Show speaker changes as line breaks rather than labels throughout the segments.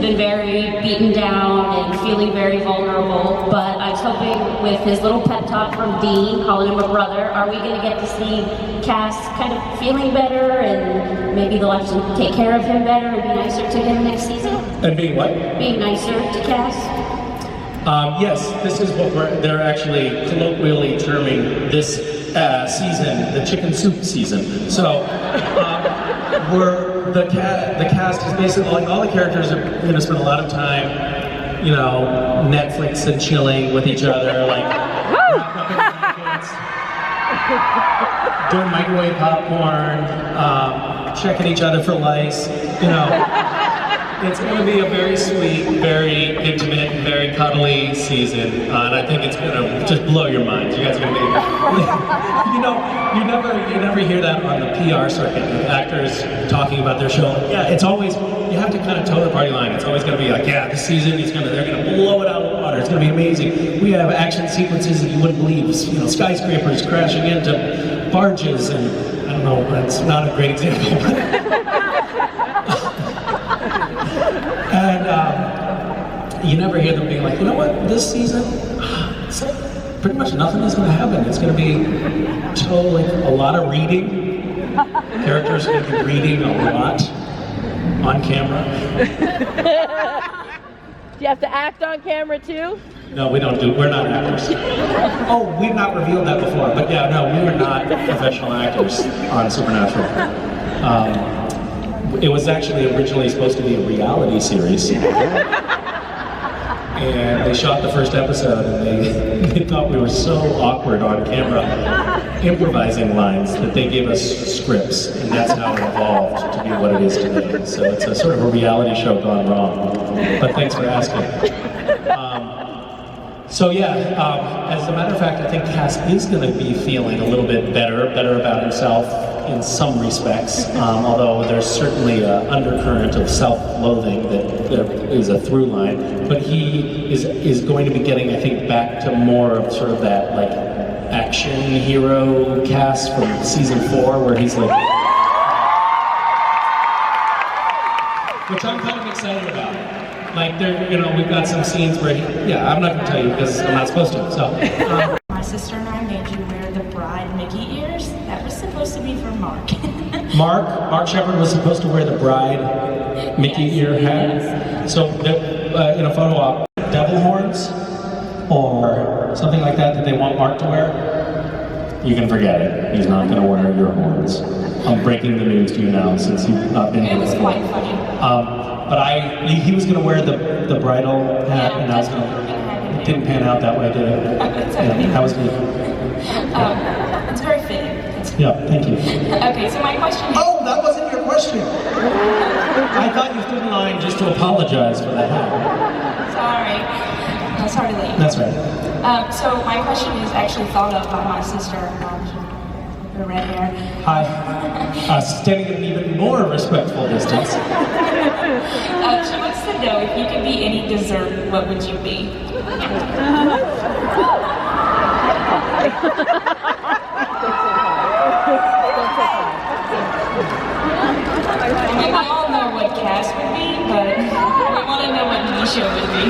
been very beaten down and feeling very vulnerable, but I was hoping with his little pep talk from Dean, calling him a brother, are we going to get to see Cass kind of feeling better and maybe they'll actually take care of him better and be nicer to him next season?
And being what?
Being nicer to Cass?
Yes, this is what they're actually colloquially terming this season, the chicken soup season. So, the cast is basically, like, all the characters are going to spend a lot of time, you know, Netflix and chilling with each other, like, wrapped up in blankets, doing microwave popcorn, checking each other for lice, you know. It's going to be a very sweet, very intimate, very cuddly season, and I think it's going to just blow your minds. You guys are going to be, you know, you never hear that on the PR circuit with actors talking about their show. Yeah, it's always, you have to kind of toe the party line. It's always going to be like, yeah, this season they're going to blow it out of the water. It's going to be amazing. We have action sequences that you wouldn't believe. You know, skyscrapers crashing into barges, and I don't know, that's not a great example. And you never hear them being like, you know what, this season, it's like pretty much nothing is going to happen. It's going to be like a lot of reading. Characters are going to be reading a lot on camera.
Do you have to act on camera too?
No, we're not actors. Oh, we've not revealed that before, but yeah, no, we were not professional actors on Supernatural. It was actually originally supposed to be a reality series. And they shot the first episode and they thought we were so awkward on camera improvising lines that they gave us scripts, and that's how it evolved to be what it is today. So it's a sort of a reality show gone wrong. But thanks for asking. So yeah, as a matter of fact, I think Cass is going to be feeling a little bit better about himself in some respects, although there's certainly an undercurrent of self-loathing that there is a through line. But he is going to be getting, I think, back to more of sort of that like action hero Cass from season 4, where he's like, which I'm kind of excited about. Like, there, you know, we've got some scenes where yeah, I'm not going to tell you because I'm not supposed to. So.
My sister and I made you wear the bride Mickey ears. That was supposed to be for Mark.
Mark Shepard was supposed to wear the bride Mickey ear hat. So, in a photo op, devil horns or something like that they want Mark to wear, you can forget it. He's not going to wear your horns. I'm breaking the news to you now since you've not been here.
It was quite funny.
But he was going to wear the bridal hat, and I was going to. It didn't pan out that way, did it? Yeah, that was good.
It's very fitting.
Yeah, thank you.
Okay, so my question is...
Oh, that wasn't your question. I thought you stood in line just to apologize for the hat.
Sorry. That's hard to leave.
That's right.
So my question is actually thought of by my sister, the red hair.
Hi. Standing at an even more respectful distance.
She wants to know, if you could be any dessert, what would you be? I mean, we all know what Cass would be, but we want to know what Misha would be.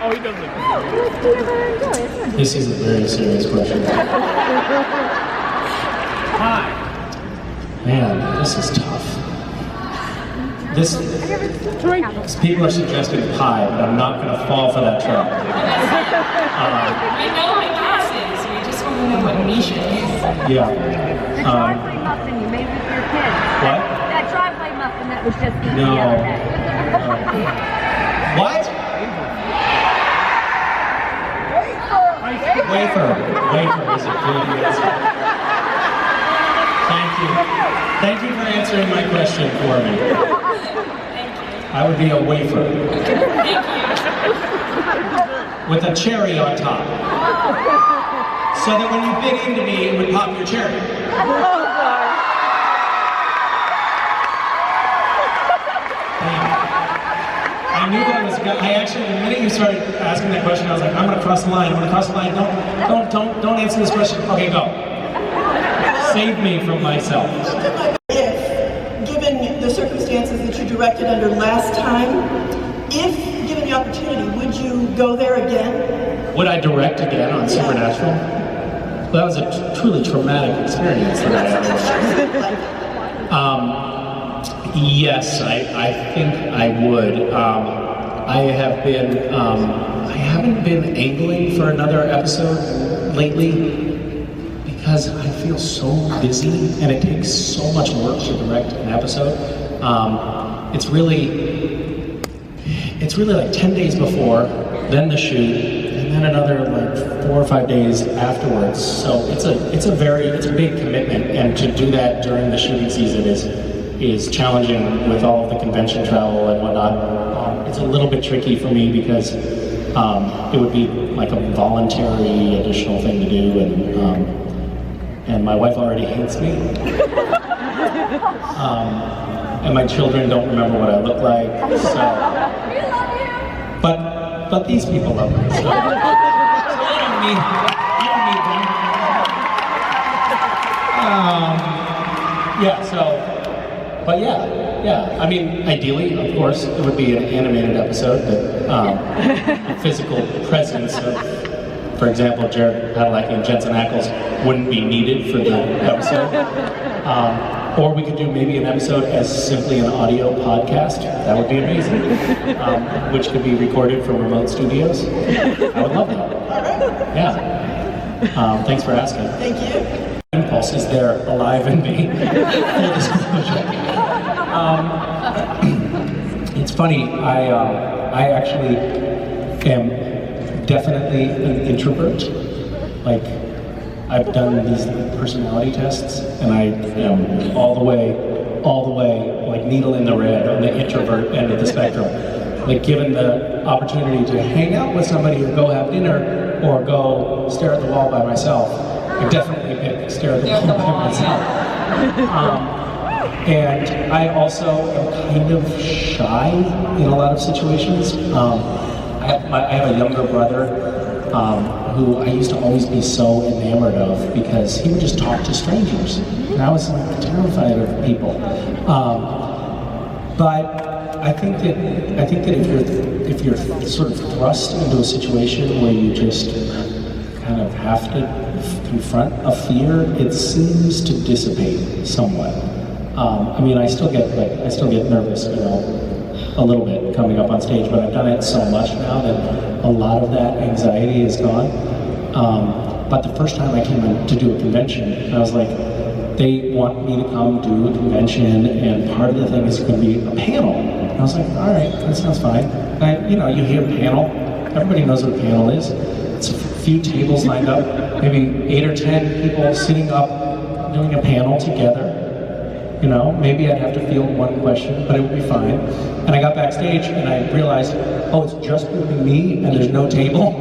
Oh, he doesn't.
This is a very serious question. Hi. Man, this is tough. People are suggesting pie, but I'm not going to fall for that trap.
We know what Cass is. We just want to know what Misha is.
Yeah.
The driveway muffin you made with your kids.
What?
That driveway muffin that was just eaten
No.
the other day.
What? Wafer is a good answer. Thank you. Thank you for answering my question for me.
Thank you.
I would be a wafer.
Thank you.
With a cherry on top. So that when you bit into me, it would pop your cherry. I knew I was. I actually, the minute you started asking that question, I was like, I'm gonna cross the line. I'm gonna cross the line. Don't answer this question. Okay, go. Save me from myself.
If, given the circumstances that you directed under last time, if given the opportunity, would you go there again?
Would I direct again on Supernatural? Well, that was a truly traumatic experience that I had. Yes, I think I would. I haven't been angling for another episode lately because I feel so busy and it takes so much work to direct an episode. It's really like 10 days before, then the shoot, and then another like 4 or 5 days afterwards. So it's a big commitment, and to do that during the shooting season is challenging with all of the convention travel and whatnot. It's a little bit tricky for me because it would be like a voluntary additional thing to do, and my wife already hates me. And my children don't remember what I look like, so. But these people love me, so you don't need them. But yeah. I mean, ideally, of course, it would be an animated episode that the physical presence of, for example, Jared Padalecki and Jensen Ackles wouldn't be needed for the episode. Or we could do maybe an episode as simply an audio podcast. That would be amazing. Which could be recorded from remote studios. I would love that. Yeah. Thanks for asking.
Thank you.
Impulse is there alive in me. Full disclosure. It's funny. I actually am definitely an introvert. Like, I've done these personality tests, and I am all the way, like needle in the red on the introvert end of the spectrum. Like, given the opportunity to hang out with somebody or go have dinner or go stare at the wall by myself, I definitely pick stare at the wall by myself. And I also am kind of shy in a lot of situations. I have a younger brother who I used to always be so enamored of because he would just talk to strangers. And I was like terrified of people. But I think that if you're sort of thrust into a situation where you just kind of have to confront a fear, it seems to dissipate somewhat. I mean, I still get nervous, a little bit coming up on stage, but I've done it so much now that a lot of that anxiety is gone. But the first time I came in to do a convention, I was like, they want me to come do a convention, and part of the thing is going to be a panel. And I was like, all right, that sounds fine. You hear panel, everybody knows what a panel is. It's a few tables lined up, maybe 8 or 10 people sitting up doing a panel together. Maybe I'd have to field one question, but it would be fine. And I got backstage and I realized, oh, it's just going to be me and there's no table.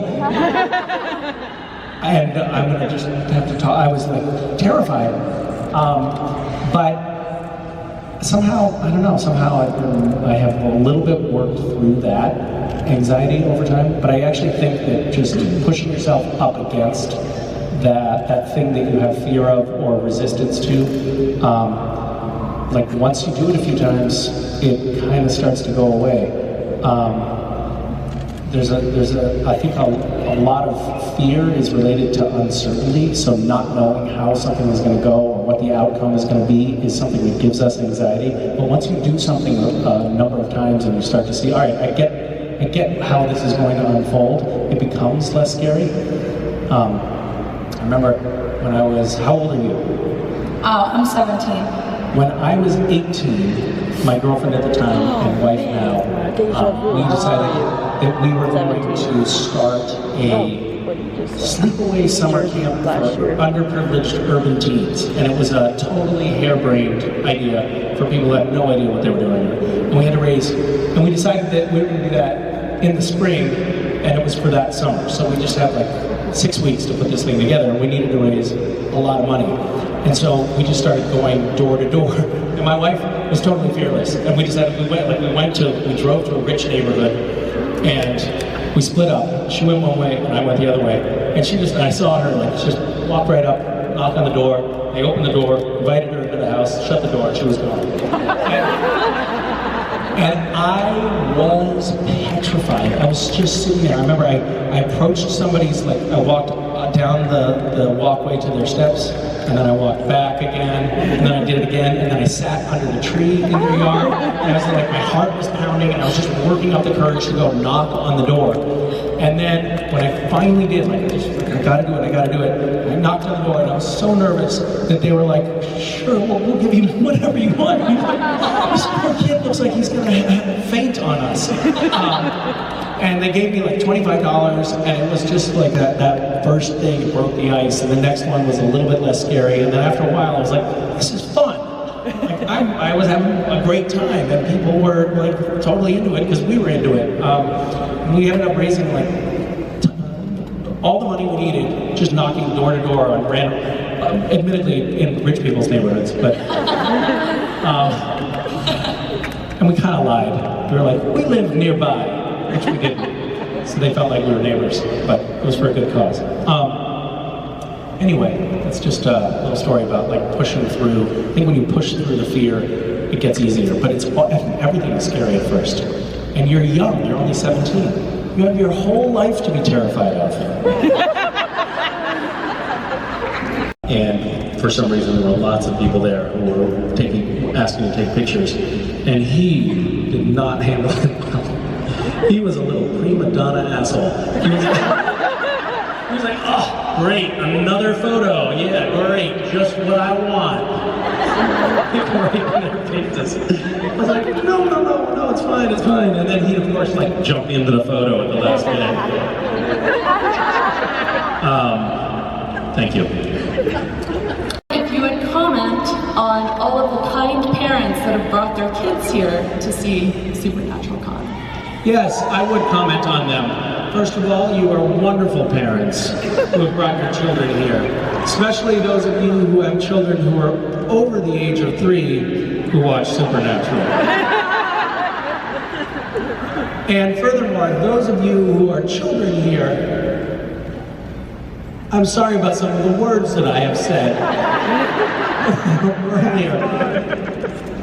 And I'm going to just have to talk. I was like terrified. But somehow, I don't know, I have a little bit worked through that anxiety over time. But I actually think that just pushing yourself up against that thing that you have fear of or resistance to, like once you do it a few times, it kind of starts to go away. I think a lot of fear is related to uncertainty, so not knowing how something is going to go or what the outcome is going to be is something that gives us anxiety. But once you do something a number of times and you start to see, all right, I get how this is going to unfold, it becomes less scary. I remember when I was, how old are you?
Oh, I'm 17.
When I was 18, my girlfriend at the time and wife now, we decided that we were going to start a sleepaway summer camp for underprivileged urban teens. And it was a totally harebrained idea for people who had no idea what they were doing. And we had to raise, and we decided that we were going to do that in the spring, and it was for that summer. So we just had like 6 weeks to put this thing together, and we needed to raise a lot of money. And so we just started going door to door. And my wife was totally fearless. And we decided we drove to a rich neighborhood and we split up. She went one way and I went the other way. And I saw her just walk right up, knock on the door, they opened the door, invited her into the house, shut the door, and she was gone. And I was petrified. I was just sitting there. I remember I approached somebody's, like, I walked down the walkway to their steps, and then I walked back again, and then I did it again, and then I sat under the tree in their yard, and I was like, my heart was pounding, and I was just working up the courage to go knock on the door. And then when I finally did, like, I gotta do it, I knocked on the door, and I was so nervous that they were like, sure, we'll give you whatever you want. This poor kid looks like he's gonna faint on us. And they gave me like $25, and it was just like that first thing, it broke the ice, and the next one was a little bit less scary, and then after a while I was like, this is fun. Like, I was having a great time, and people were like totally into it because we were into it. We ended up raising like all the money we needed, just knocking door to door on random, admittedly in rich people's neighborhoods, but and we kind of lied. We were like, we live nearby. Which we didn't. So they felt like we were neighbors, but it was for a good cause. Anyway, that's just a little story about like pushing through. I think when you push through the fear, it gets easier, but everything is scary at first. And you're young, you're only 17. You have your whole life to be terrified of. And for some reason, there were lots of people there who were asking to take pictures, and he did not handle it well. He was a little prima donna asshole. He was like, oh, great, another photo. Yeah, great, just what I want. People were in their faces. I was like, no, it's fine. And then he, of course, like, jumped into the photo at the last minute. Thank you.
If you would comment on all of the kind parents that have brought their kids here to see Supernatural Con.
Yes, I would comment on them. First of all, you are wonderful parents who have brought your children here, especially those of you who have children who are over the age of 3 who watch Supernatural. And furthermore, those of you who are children here, I'm sorry about some of the words that I have said earlier.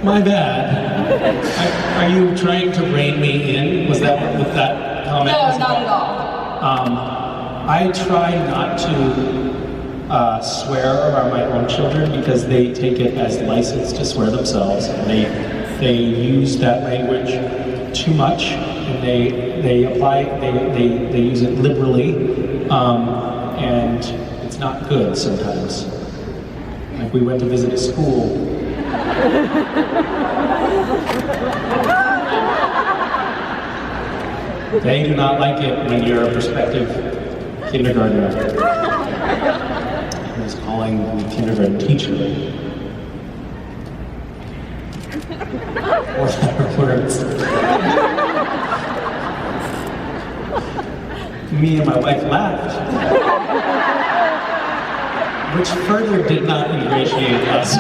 My bad. Are you trying to rein me in? Was that what that comment?
No, not at all.
I try not to swear around my own children because they take it as license to swear themselves, and they use that language too much, and they use it liberally, and it's not good sometimes. Like, we went to visit a school. They do not like it when you're a prospective kindergartner who's calling the kindergarten teacher or better words. Me and my wife laughed, which further did not ingratiate us.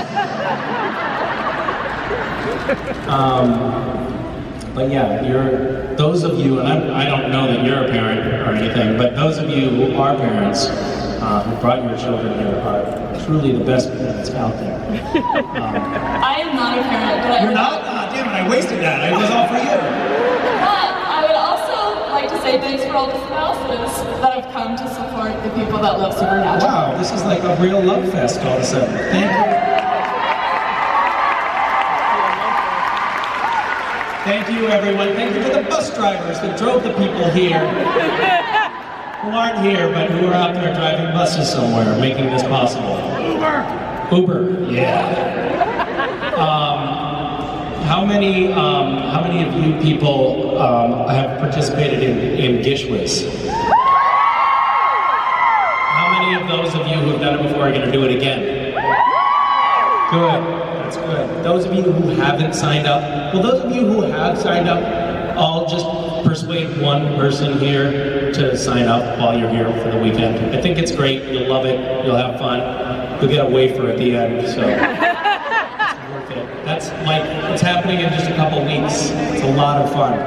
But yeah, those of you, and I don't know that you're a parent or anything, but those of you who are parents, who brought your children here, are truly the best parents out there.
I am not a parent, but
You're not? Ah, damn it, I wasted that. It was all for you.
But I would also like to say thanks for all the spouses that have come to support the people that love Supernatural.
Wow, this is like a real love fest all of a sudden. Thank you. Thank you, everyone. Thank you for the bus drivers that drove the people here, who aren't here, but who are out there driving buses somewhere, making this possible. Uber, yeah. How many of you people have participated in Gishwas? How many of those of you who have done it before are going to do it again? Good. That's good. Those of you who haven't signed up, well, those of you who have signed up, I'll just persuade one person here to sign up while you're here for the weekend. I think it's great. You'll love it. You'll have fun. You'll get a wafer at the end, so it's worth it. That's like, it's happening in just a couple weeks. It's a lot of fun.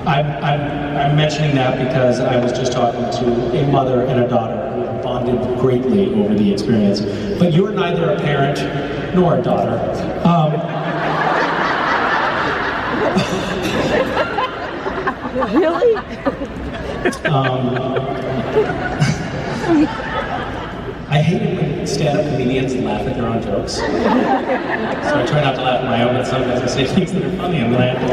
I'm mentioning that because I was just talking to a mother and a daughter who have bonded greatly over the experience. But you're neither a parent nor a daughter.
Really?
I hate it when stand-up comedians laugh at their own jokes. So I try not to laugh at my own, but sometimes I say things that are funny and then I have to.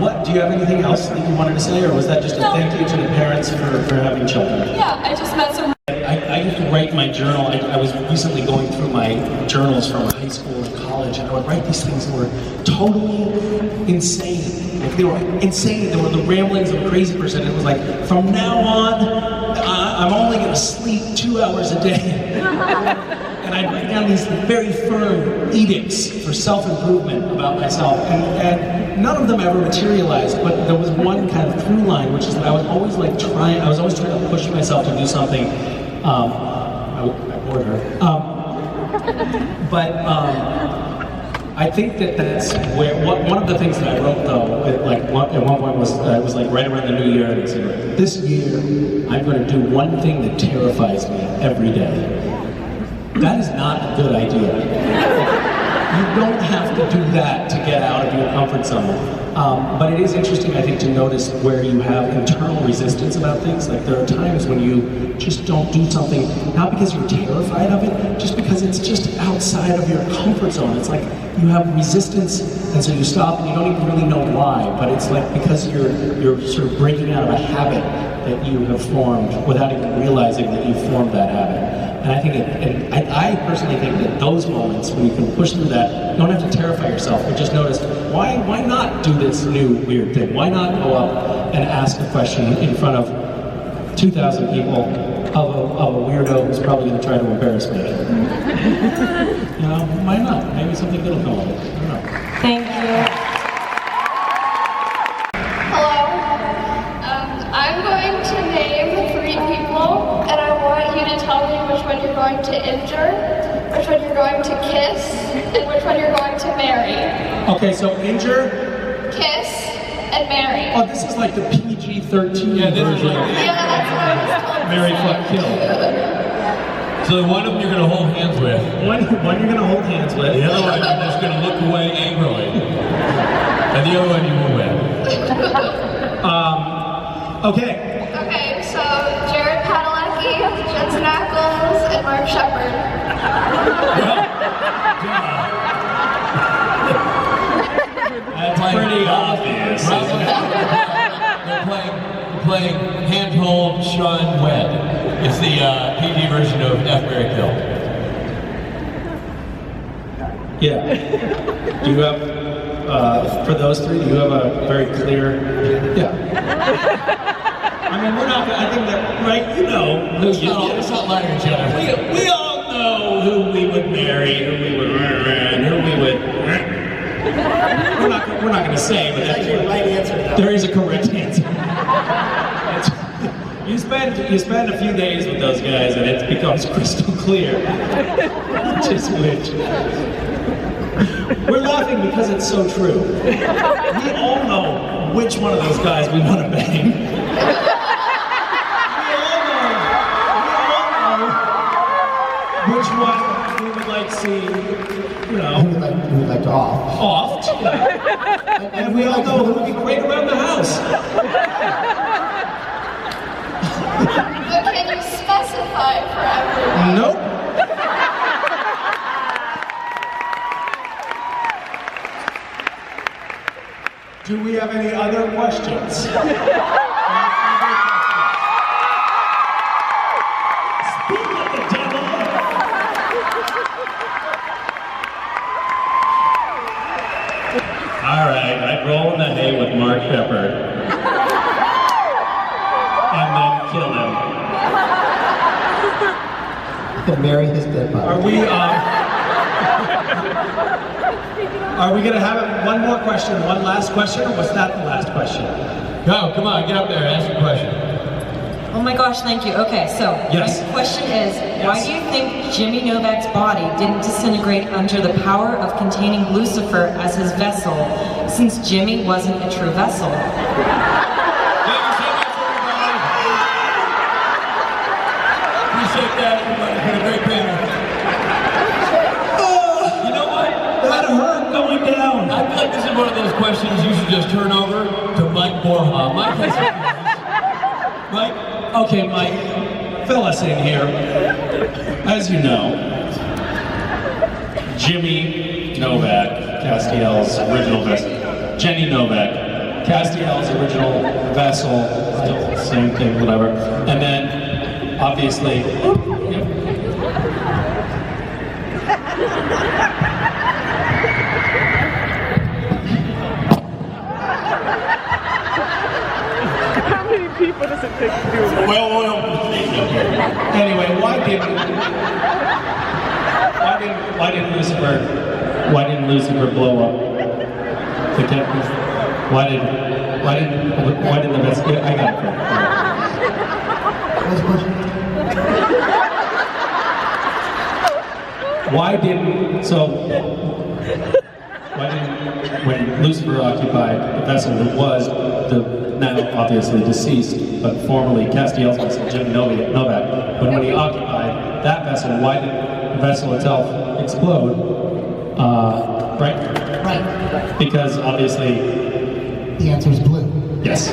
What, do you have anything else that you wanted to say, or was that just a thank you to the parents for having children?
Yeah, I just met some.
I used to write my journal. I was recently going through my journals from high school and college, and I would write these things that were totally insane. Like, they were insane. They were the ramblings of a crazy person. It was like, from now on, I'm only going to sleep 2 hours a day. And I'd write down these very firm edicts for self-improvement about myself, and none of them ever materialized, but there was one kind of through line, which is that I was always trying to push myself to do something. I bored her. I think that's where, one of the things that I wrote though, at one point was right around the new year, and I said, this year, I'm going to do one thing that terrifies me every day. That is not a good idea. You don't have to do that to get out of your comfort zone. But it is interesting, I think, to notice where you have internal resistance about things. Like, there are times when you just don't do something, not because you're terrified of it, just because it's just outside of your comfort zone. It's like you have resistance, and so you stop, and you don't even really know why, but it's like because you're sort of breaking out of a habit that you have formed without even realizing that you've formed that habit. And I think, I personally think that those moments when you can push through that, you don't have to terrify yourself, but just notice, why not do this new weird thing? Why not go up and ask a question in front of 2,000 people of a weirdo who's probably going to try to embarrass me? You know, why not? Maybe something good will come of it. I don't know.
Thank you.
Hello. I'm going to name 3 people, and I want you to tell me which one you're going to injure, which one you're going to kiss, and which one you're going to marry.
Okay, so injure,
Kiss, and marry.
oh, this is like the PG-13 version of
Yeah, that's what I was told.
Marry, Fuck, Kill.
So one of them you're going to hold hands with.
One you're going to hold hands with.
The other one you're just going to look away angrily. And the other one you will win.
Okay.
Okay, so Jared Padalecki, Jensen Ackles, and Mark Shepard.
That's pretty obvious.
They're playing Handhold Sean Wed. It's the PG version of F. Mary Kill.
Yeah. Do you have, for those 3, do you have a very clear, yeah. I mean, we're not, I think that, right, you know who you
Let's not lie to each other.
We all know who we would marry, who we would, and who we would, we're not going to say, but that's the right answer. There is a correct answer. You spend a few days with those guys, and it becomes crystal clear which is which. We're laughing because it's so true. We all know which one of those guys we want to bang. We all know which one we would like to see, you know,
Who would like to off?
offed. And we all know who would be great around the house.
But can you specify for everyone?
Nope. Do we have any other questions? Speak of the devil! All right, I'd roll in the hay with Mark Shepard. And then kill him.
And marry his dead body.
Are we gonna have one more question, one last question, or was that the last question?
Go, come on, get up there, ask a question.
Oh my gosh, thank you. Okay, so
Yes.
my question is, why do you think Jimmy Novak's body didn't disintegrate under the power of containing Lucifer as his vessel, since Jimmy wasn't a true vessel?
Thank you so much, everybody. everybody. It's been a great panel. You know what?
That hurt going down.
I feel like this is one of those questions you should just turn over to Mike Borja. Mike has Mike?
Okay, Mike, fill us in here. As you know, Jimmy Novak, Castiel's original vessel. Jenny Novak, Castiel's original vessel. Same thing, whatever. And then, obviously,
How many people does it take to do that?
Well,
anyway, why didn't Lucifer blow up the captain? Why didn't the best? I got it. When Lucifer occupied the vessel that was the now obviously deceased, but formerly Castiel's vessel, Jimmy Novak, but when he occupied that vessel, why did the vessel itself explode? Right?
Right.
Because obviously...
The answer is blue.
Yes.